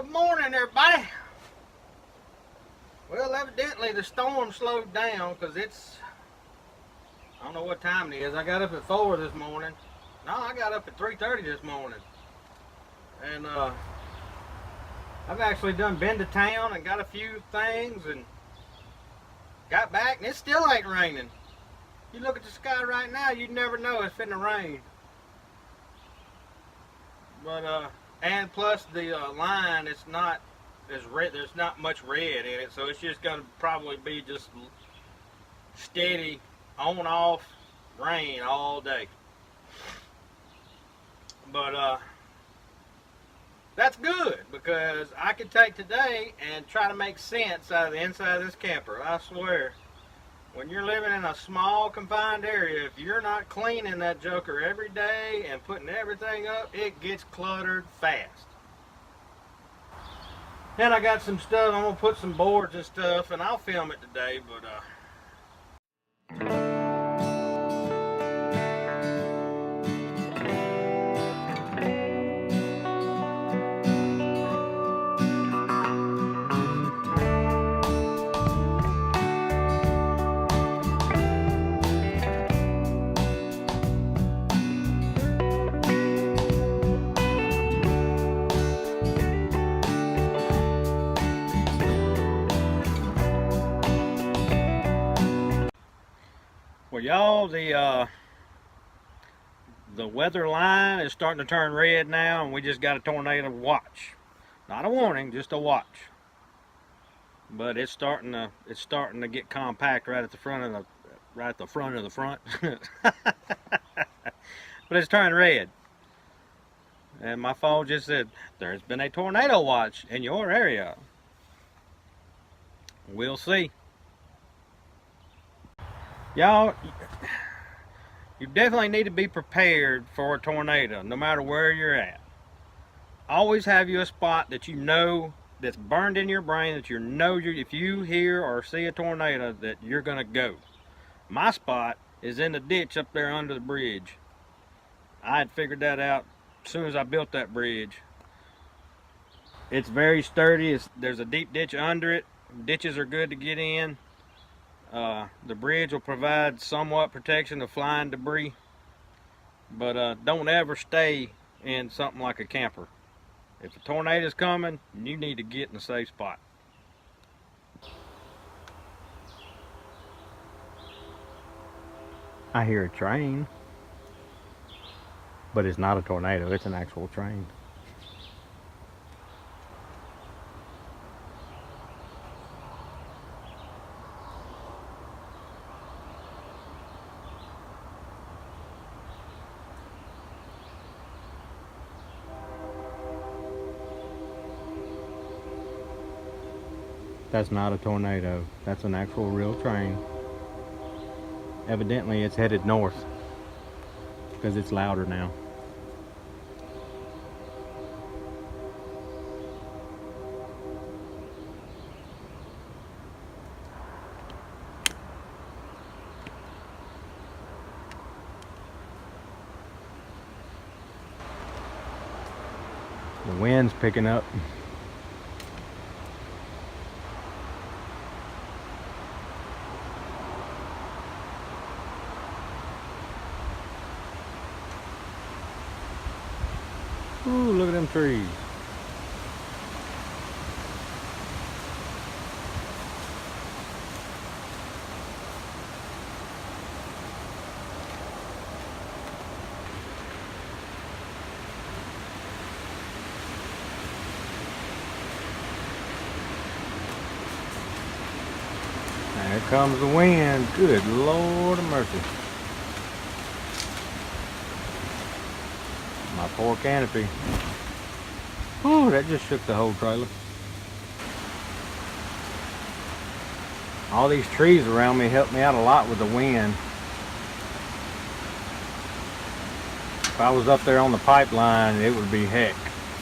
Good morning, everybody. Well, evidently the storm slowed down because I don't know what time it is. I got up at 4 this morning. No, I got up at 3:30 this morning. And I've actually been to town and got a few things and got back, and it still ain't raining. You look at the sky right now, you'd never know it's finna rain. But and plus the line, it's not as red. There's not much red in it, so it's just gonna probably be just steady on off rain all day. But that's good, because I could take today and try to make sense out of the inside of this camper. I swear, when you're living in a small confined area, if you're not cleaning that joker every day and putting everything up, it gets cluttered fast. Then I got some stuff, I'm gonna put some boards and stuff, and I'll film it today, but well, y'all, the weather line is starting to turn red now, and we just got a tornado watch. Not a warning, just a watch. But it's starting to get compact right at the front of the front. But it's turning red. And my phone just said, there's been a tornado watch in your area. We'll see. Y'all, you definitely need to be prepared for a tornado, no matter where you're at. Always have you a spot that you know, that's burned in your brain, that you know if you hear or see a tornado, that you're gonna go. My spot is in the ditch up there under the bridge. I had figured that out as soon as I built that bridge. It's very sturdy. There's a deep ditch under it. Ditches are good to get in. The bridge will provide somewhat protection of flying debris, but don't ever stay in something like a camper. If a tornado's coming, you need to get in a safe spot. I hear a train, but it's not a tornado, it's an actual train. That's not a tornado. That's an actual real train. Evidently it's headed north because it's louder now. The wind's picking up. Ooh, look at them trees. There comes the wind. Good Lord of mercy. My poor canopy. Oh, that just shook the whole trailer. All these trees around me help me out a lot with the wind. If I was up there on the pipeline, it would be heck.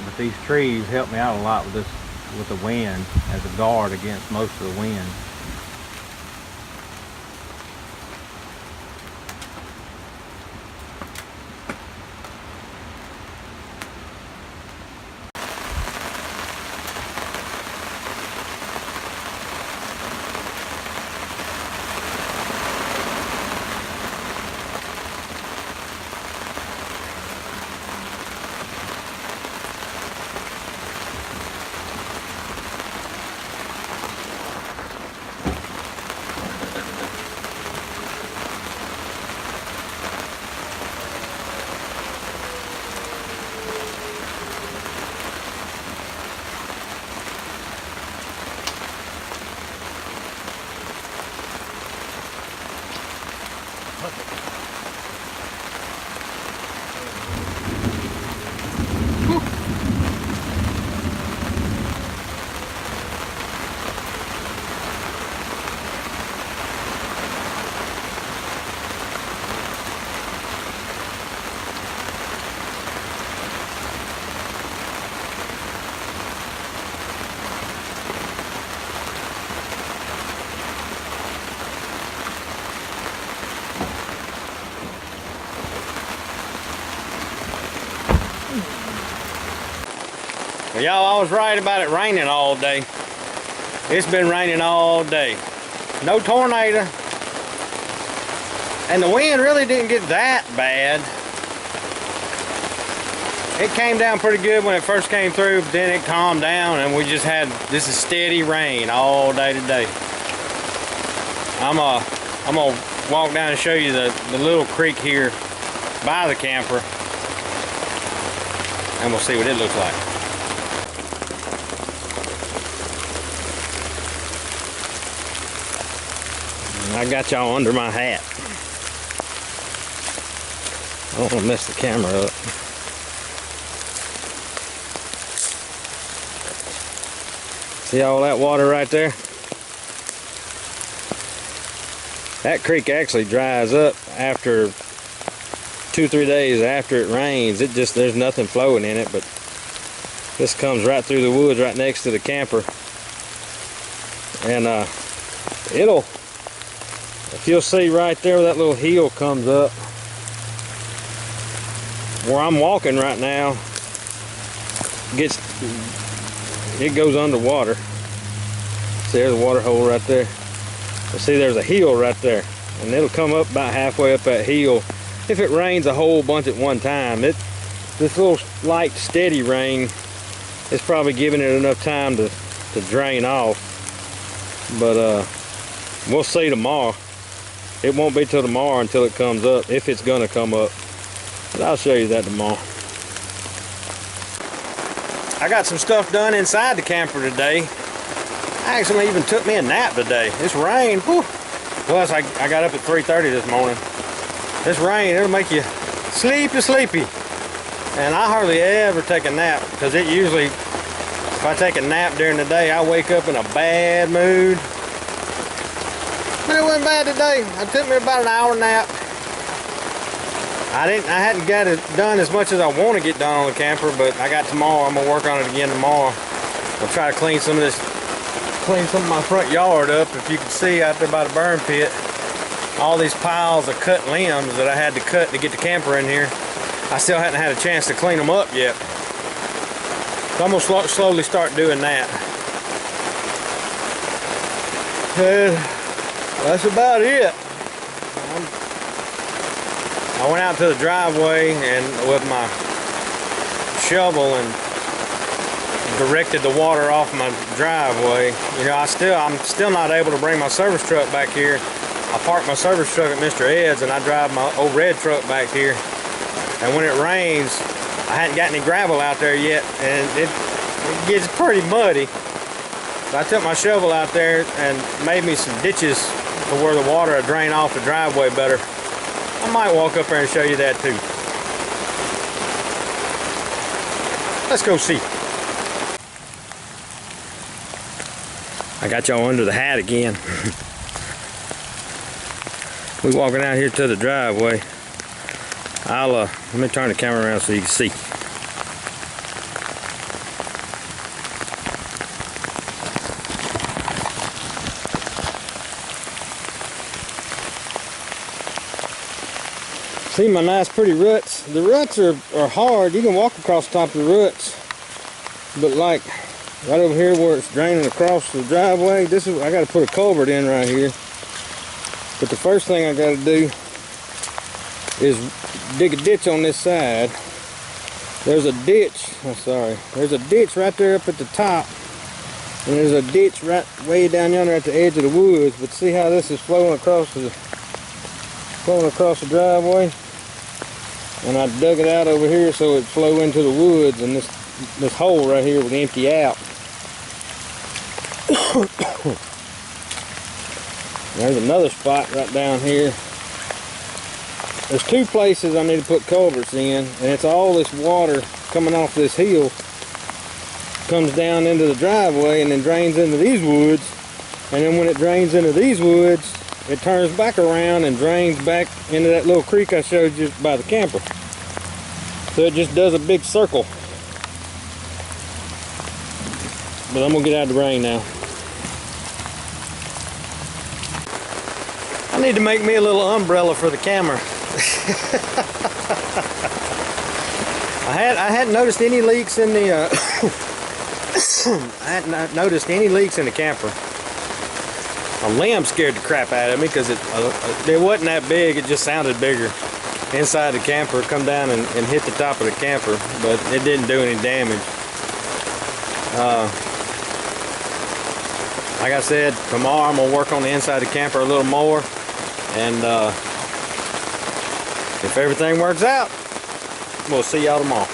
But these trees help me out a lot with the wind as a guard against most of the wind. Well, y'all, I was right about it raining all day. It's been raining all day. No tornado. And the wind really didn't get that bad. It came down pretty good when it first came through, but then it calmed down and we just had this is steady rain all day today. I'm gonna walk down and show you the little creek here by the camper, and we'll see what it looks like. I got y'all under my hat. I don't want to mess the camera up. See all that water right there? That creek actually dries up after 2-3 days after it rains. There's nothing flowing in it, but this comes right through the woods right next to the camper. And if you'll see right there where that little hill comes up, where I'm walking right now, it goes underwater. See, there's a water hole right there. But see, there's a hill right there, and it'll come up about halfway up that hill if it rains a whole bunch at one time. This little light steady rain is probably giving it enough time to drain off, but we'll see tomorrow. It won't be till tomorrow until it comes up, if it's gonna come up, but I'll show you that tomorrow. I got some stuff done inside the camper today. I actually even took me a nap today. This rain, whew. Plus I got up at 3:30 this morning. This rain, it'll make you sleepy. And I hardly ever take a nap, because it usually, if I take a nap during the day, I wake up in a bad mood. But it wasn't bad today. It took me about an hour nap. I hadn't got it done as much as I want to get done on the camper, but I got tomorrow. I'm gonna work on it again tomorrow. I'll try to clean some of my front yard up. If you can see out there by the burn pit, all these piles of cut limbs that I had to cut to get the camper in here, I still hadn't had a chance to clean them up yet. So I'm gonna slowly start doing that. That's about it. I went out to the driveway and with my shovel and directed the water off my driveway. You know, I'm still not able to bring my service truck back here. I parked my service truck at Mr. Ed's and I drive my old red truck back here. And when it rains, I hadn't got any gravel out there yet, and it gets pretty muddy. So I took my shovel out there and made me some ditches to where the water would drain off the driveway better. I might walk up there and show you that too. Let's go see. I got y'all under the hat again. We walking out here to the driveway. Let me turn the camera around so you can see. See my nice pretty ruts? The ruts are hard. You can walk across the top of the ruts, but like right over here where it's draining across the driveway, I got to put a culvert in right here. But the first thing I got to do is dig a ditch on this side. There's a ditch, there's a ditch right there up at the top, and there's a ditch right way down yonder at the edge of the woods. But see how this is flowing across the driveway? And I dug it out over here so it'd flow into the woods, and this hole right here would empty out. There's another spot right down here. There's two places I need to put culverts in, and it's all this water coming off this hill comes down into the driveway and then drains into these woods. And then when it drains into these woods, it turns back around and drains back into that little creek I showed you by the camper. So it just does a big circle. But I'm gonna get out of the rain now. I need to make me a little umbrella for the camera. I hadn't noticed any leaks in the I hadn't noticed any leaks in the camper. A limb scared the crap out of me because it wasn't that big. It just sounded bigger inside the camper. Come down and hit the top of the camper, but it didn't do any damage. Like I said, tomorrow I'm gonna work on the inside of the camper a little more, and if everything works out, we'll see y'all tomorrow.